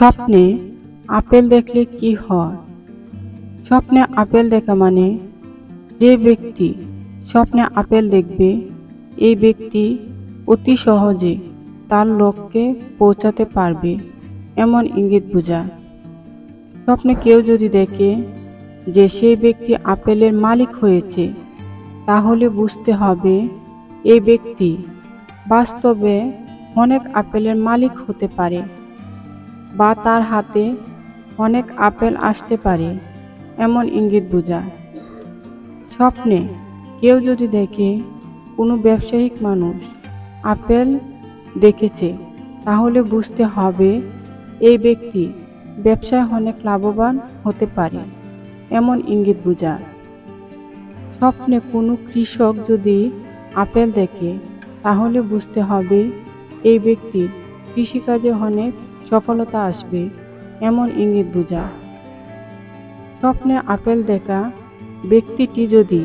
স্বপ্নে আপেল দেখলে কি হয়? স্বপ্নে আপেল দেখা মানে যে ব্যক্তি স্বপ্নে আপেল দেখবে, এই ব্যক্তি অতি সহজে তার লক্ষ্যে পৌঁছাতে পারবে, এমন ইঙ্গিত বোঝায়। স্বপ্নে কেউ যদি দেখে যে সেই ব্যক্তি আপেলের মালিক হয়েছে, তাহলে বুঝতে হবে এই ব্যক্তি বাস্তবে অনেক আপেলের মালিক হতে পারে বা তার হাতে অনেক আপেল আসতে পারে, এমন ইঙ্গিত বোঝায়। স্বপ্নে কেউ যদি দেখে কোনো ব্যবসায়িক মানুষ আপেল দেখেছে, তাহলে বুঝতে হবে এই ব্যক্তি ব্যবসায় অনেক লাভবান হতে পারে, এমন ইঙ্গিত বোঝায়। স্বপ্নে কোনো কৃষক যদি আপেল দেখে, তাহলে বুঝতে হবে এই ব্যক্তির কৃষিকাজে অনেক সফলতা আসবে, এমন ইঙ্গিত বোঝায়। স্বপ্নে আপেল দেখা ব্যক্তিটি যদি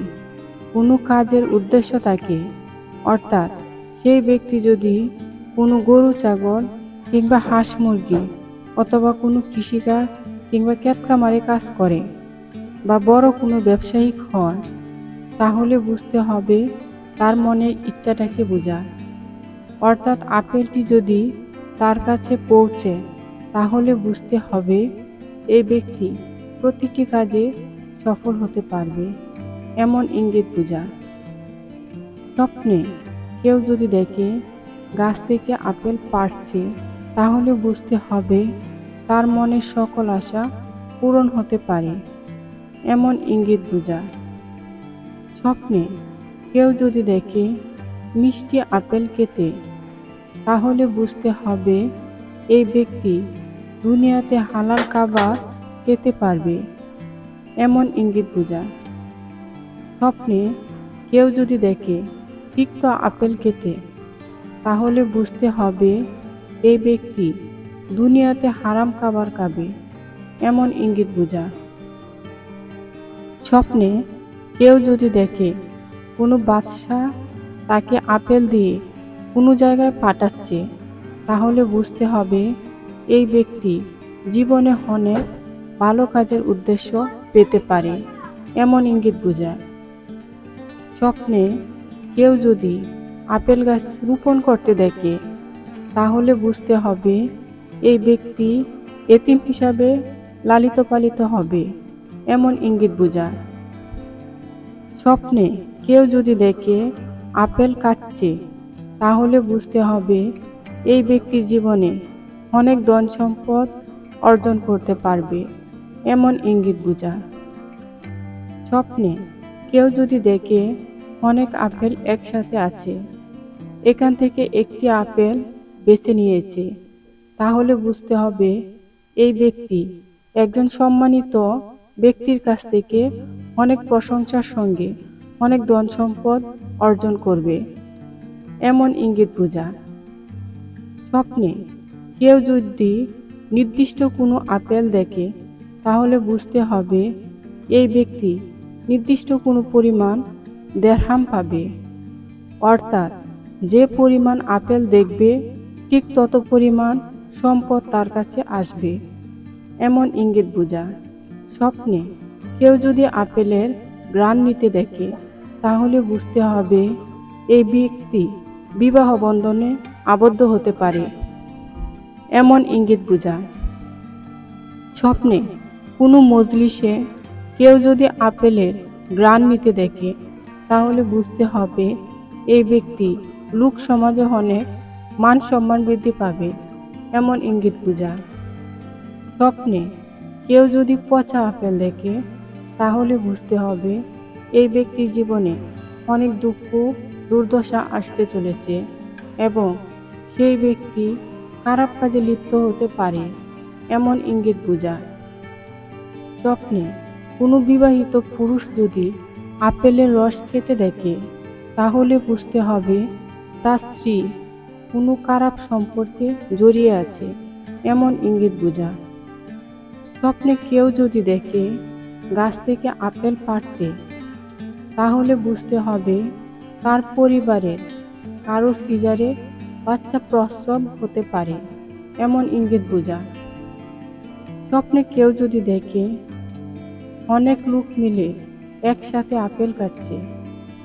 কোনো কাজের উদ্দেশ্য থাকে, অর্থাৎ সেই ব্যক্তি যদি কোনো গরু ছাগল কিংবা হাঁস মুরগি অথবা কোনো কৃষিকাজ কিংবা ক্ষেতখামারে কাজ করে বা বড় কোনো ব্যবসায়িক হয়, তাহলে বুঝতে হবে তার মনের ইচ্ছাটাকে বোঝায়। অর্থাৎ আপেলটি যদি তার কাছে পৌঁছে, তাহলে বুঝতে হবে এই ব্যক্তি প্রতিটি কাজে সফল হতে পারবে, এমন ইঙ্গিত বোঝায়। স্বপ্নে কেউ যদি দেখে গাছ থেকে আপেল পাড়ছে, তাহলে বুঝতে হবে তার মনের সকল আশা পূরণ হতে পারে, এমন ইঙ্গিত বোঝায়। স্বপ্নে কেউ যদি দেখে মিষ্টি আপেল খেতে, তাহলে বুঝতে হবে এই ব্যক্তি দুনিয়াতে হালাল খাবার খেতে পারবে, এমন ইঙ্গিত বোঝায়। স্বপ্নে কেউ যদি দেখে তিক্ত আপেল খেতে, তাহলে বুঝতে হবে এই ব্যক্তি দুনিয়াতে হারাম খাবার খাবে, এমন ইঙ্গিত বোঝায়। স্বপ্নে কেউ যদি দেখে কোনো বাদশা তাকে আপেল দিয়ে কোনো জায়গায় পাঠাচ্ছে, তাহলে বুঝতে হবে এই ব্যক্তি জীবনে অনেক ভালো কাজের উদ্দেশ্য পেতে পারে, এমন ইঙ্গিত বোঝায়। স্বপ্নে কেউ যদি আপেল গাছ রোপণ করতে দেখে, তাহলে বুঝতে হবে এই ব্যক্তি এতিম হিসাবে লালিত পালিত হবে, এমন ইঙ্গিত বোঝায়। স্বপ্নে কেউ যদি দেখে আপেল খাচ্ছে, তাহলে বুঝতে হবে এই ব্যক্তির জীবনে অনেক ধন সম্পদ অর্জন করতে পারবে, এমন ইঙ্গিত বোঝায়। স্বপ্নে কেউ যদি দেখে অনেক আপেল একসাথে আছে, এখান থেকে একটি আপেল বেছে নিয়েছে, তাহলে বুঝতে হবে এই ব্যক্তি একজন সম্মানিত ব্যক্তির কাছ থেকে অনেক প্রশংসার সঙ্গে অনেক ধন সম্পদ অর্জন করবে, এমন ইঙ্গিত বোঝায়। স্বপ্নে কেউ যদি নির্দিষ্ট কোনো আপেল দেখে, তাহলে বুঝতে হবে এই ব্যক্তি নির্দিষ্ট কোনো পরিমাণ দিরহাম পাবে, অর্থাৎ যে পরিমাণ আপেল দেখবে ঠিক তত পরিমাণ সম্পদ তার কাছে আসবে, এমন ইঙ্গিত বোঝায়। স্বপ্নে কেউ যদি আপেলের ঘ্রাণ নিতে দেখে, তাহলে বুঝতে হবে এই ব্যক্তি বিবাহ বন্ধনে আবদ্ধ হতে পারে, এমন ইঙ্গিত বোঝায়। স্বপ্নে কোনো মজলিসে কেউ যদি আপেলের ঘ্রাণ নিতে দেখে, তাহলে বুঝতে হবে এই ব্যক্তি লোক সমাজে অনেক মান সম্মান বৃদ্ধি পাবে, এমন ইঙ্গিত বোঝায়। স্বপ্নে কেউ যদি পচা আপেল দেখে, তাহলে বুঝতে হবে এই ব্যক্তির জীবনে অনেক দুঃখ দুর্দশা আসতে চলেছে এবং সেই ব্যক্তি খারাপ কাজে লিপ্ত হতে পারে, এমন ইঙ্গিত বোঝায়। স্বপ্নে কোনো বিবাহিত পুরুষ যদি আপেলের রস খেতে দেখে, তাহলে বুঝতে হবে তার স্ত্রী কোনো খারাপ সম্পর্কে জড়িয়ে আছে, এমন ইঙ্গিত বোঝায়। স্বপ্নে কেউ যদি দেখে গাছ থেকে আপেল পাড়তে, তাহলে বুঝতে হবে তার পরিবারের কারো সিজারে বাচ্চা প্রসব হতে পারে, এমন ইঙ্গিত বোঝায়। স্বপ্নে কেউ যদি দেখে অনেক লোক মিলে একসাথে আপেল খাচ্ছে,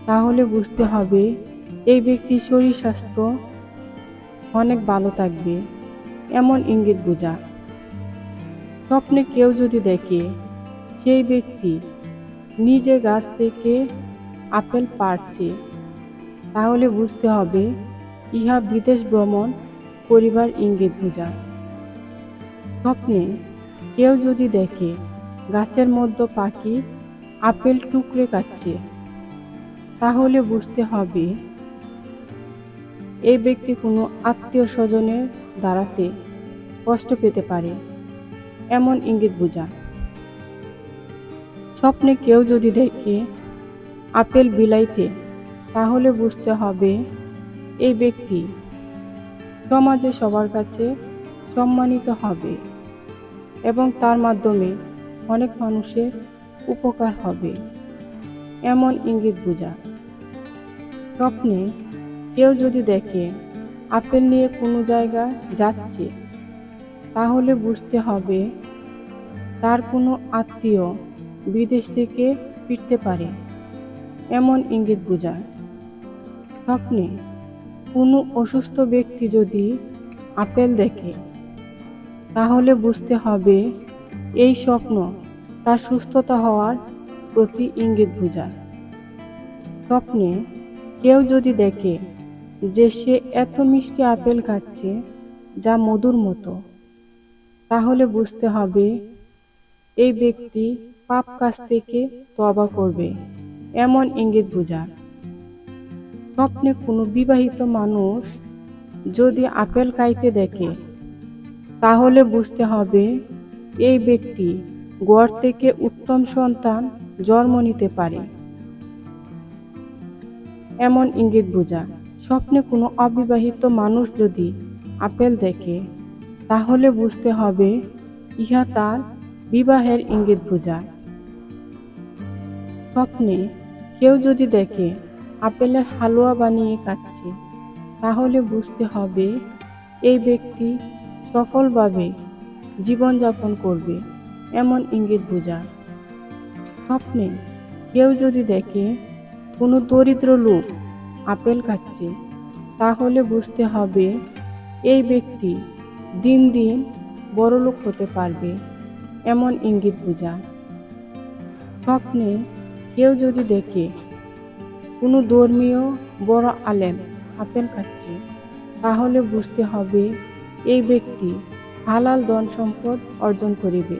তাহলে বুঝতে হবে এই ব্যক্তির শরীর স্বাস্থ্য অনেক ভালো থাকবে, এমন ইঙ্গিত বোঝা। স্বপ্নে কেউ যদি দেখে সেই ব্যক্তি নিজে গাছ থেকে আপেল পাড়ছে, তাহলে বুঝতে হবে ইহা বিদেশ ভ্রমণ করিবার ইঙ্গিত বোঝা। স্বপ্নে কেউ যদি দেখে গাছের মধ্যে পাখি আপেল টুকরে খাচ্ছে, তাহলে বুঝতে হবে এই ব্যক্তি কোনো আত্মীয় স্বজনের দ্বারাতে কষ্ট পেতে পারে, এমন ইঙ্গিত বোঝা। স্বপ্নে কেউ যদি দেখে আপেল বিলাইতে, তাহলে বুঝতে হবে এই ব্যক্তি সমাজে সবার কাছে সম্মানিত হবে এবং তার মাধ্যমে অনেক মানুষের উপকার হবে, এমন ইঙ্গিত বোঝা। স্বপ্নে কেউ যদি দেখে আপেল নিয়ে কোনো জায়গায় যাচ্ছে, তাহলে বুঝতে হবে তার কোনো আত্মীয় বিদেশ থেকে ফিরতে পারে, এমন ইঙ্গিত বোঝায়। স্বপ্নে কোনো অসুস্থ ব্যক্তি যদি আপেল দেখে, তাহলে বুঝতে হবে এই স্বপ্ন তার সুস্থতা হওয়ার প্রতি ইঙ্গিত বোঝায়। স্বপ্নে কেউ যদি দেখে যে সে এত মিষ্টি আপেল খাচ্ছে যা মধুর মতো, তাহলে বুঝতে হবে এই ব্যক্তি পাপ কাজ থেকে তওবা করবে, এমন ইঙ্গিত বোঝায়। স্বপ্নে কোনো বিবাহিত মানুষ যদি আপেল খাইতে দেখে, তাহলে বুঝতে হবে এই ব্যক্তি ঘর থেকে উত্তম সন্তান জন্ম নিতে পারে, এমন ইঙ্গিত বোঝায়। স্বপ্নে কোনো অবিবাহিত মানুষ যদি আপেল দেখে, তাহলে বুঝতে হবে ইহা তার বিবাহের ইঙ্গিত বোঝায়। স্বপ্নে কেউ যদি দেখে আপেলের হালুয়া বানিয়ে খাচ্ছে, তাহলে বুঝতে হবে এই ব্যক্তি সফলভাবে জীবনযাপন করবে, এমন ইঙ্গিত বোঝায়। স্বপ্নে কেউ যদি দেখে কোনো দরিদ্র লোক আপেল খাচ্ছে, তাহলে বুঝতে হবে এই ব্যক্তি দিন দিন বড়লোক হতে পারবে, এমন ইঙ্গিত বোঝায়। স্বপ্নে কেউ যদি দেখে কোনো ধর্মীয় বড় আলেম আপেল খাচ্ছে, তাহলে বুঝতে হবে এই ব্যক্তি হালাল ধন সম্পদ অর্জন করিবে,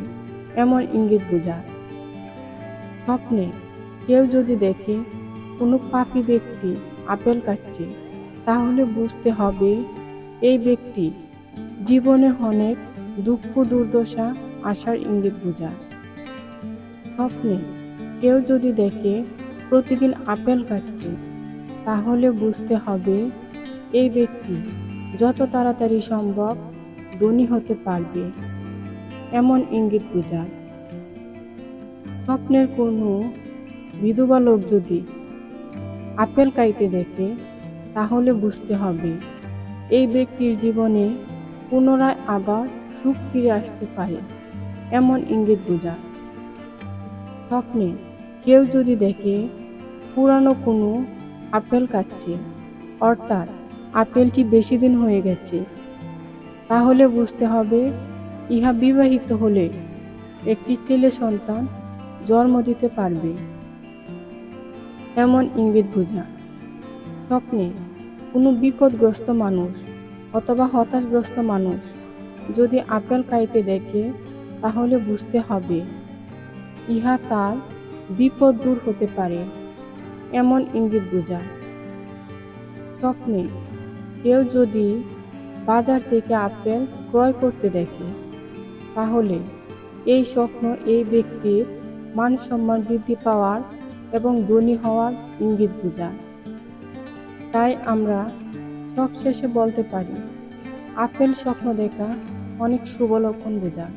এমন ইঙ্গিত বোঝায়। স্বপ্নে কেউ যদি দেখে কোনো পাপী ব্যক্তি আপেল খাচ্ছে, তাহলে বুঝতে হবে এই ব্যক্তি জীবনে অনেক দুঃখ দুর্দশা আসার ইঙ্গিত বোঝায়। স্বপ্নে কেউ যদি দেখে প্রতিদিন আপেল খাচ্ছে, তাহলে বুঝতে হবে এই ব্যক্তি যত তাড়াতাড়ি সম্ভব ধনী হতে পারবে, এমন ইঙ্গিত বোঝায়। স্বপ্নের কোনো বিধবা লোক যদি আপেল খাইতে দেখে, তাহলে বুঝতে হবে এই ব্যক্তির জীবনে পুনরায় আবার সুখ ফিরে আসতে পারে, এমন ইঙ্গিত বোঝায়। স্বপ্নে কেউ যদি দেখে পুরানো কোনো আপেল খাচ্ছে, অর্থাৎ আপেলটি বেশি দিন হয়ে গেছে, তাহলে বুঝতে হবে ইহা বিবাহিত হলে একটি ছেলে সন্তান জন্ম দিতে পারবে, এমন ইঙ্গিত বোঝায়। স্বপ্নে কোনো বিপদগ্রস্ত মানুষ অথবা হতাশগ্রস্ত মানুষ যদি আপেল খাইতে দেখে, তাহলে বুঝতে হবে ইহা তার বিপদ দূর হতে পারে, এমন ইঙ্গিত বোঝায়। স্বপ্নে কেউ যদি বাজার থেকে আপেল ক্রয় করতে দেখে, তাহলে এই স্বপ্ন এই ব্যক্তির মান সম্মান বৃদ্ধি পাওয়ার এবং ধনী হওয়ার ইঙ্গিত বোঝায়। তাই আমরা সবশেষে বলতে পারি আপেল স্বপ্ন দেখা অনেক শুভ লক্ষণ বোঝায়।